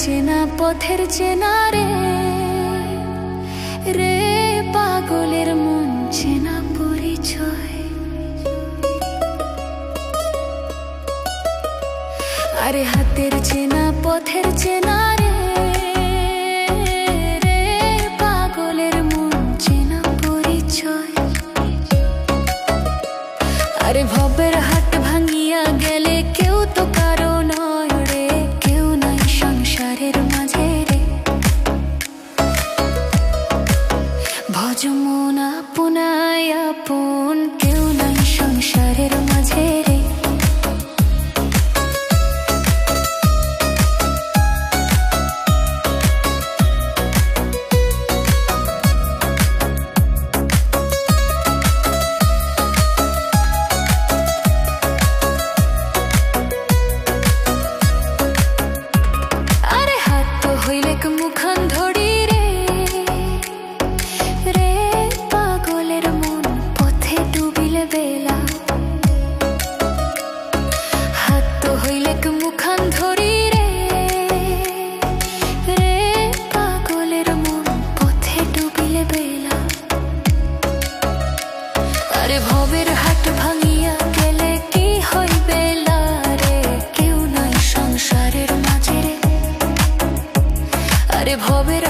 চেনা পথের চেনা রে রে পাগলের মন চেনা পরিচয়। আরে হাতের চেনা পথের চেনা রে রে পাগলের মন চেনা পরিচয়। আরে ভবের হাট ভাঙিয়া গেলে কেউ তো কারো নয় রে, কেউ নাই সংসারের মাঝে রে। ভজ মন আপনায় আপন, কেউ নাই সংসারের মাঝে রে। মুখান ধরি রে রে পাগলের মন পথে ডুবিলে বেলা। হাত তো হইলে মুখান ধরি রে রে পাগলের মন পথে ডুবিলে বেলা। আরে ভবের হাট ভাঙিয়া গেলে কি হইবে লা রে, কেউ নাই সংসারের মাঝে রে। আরে ভবের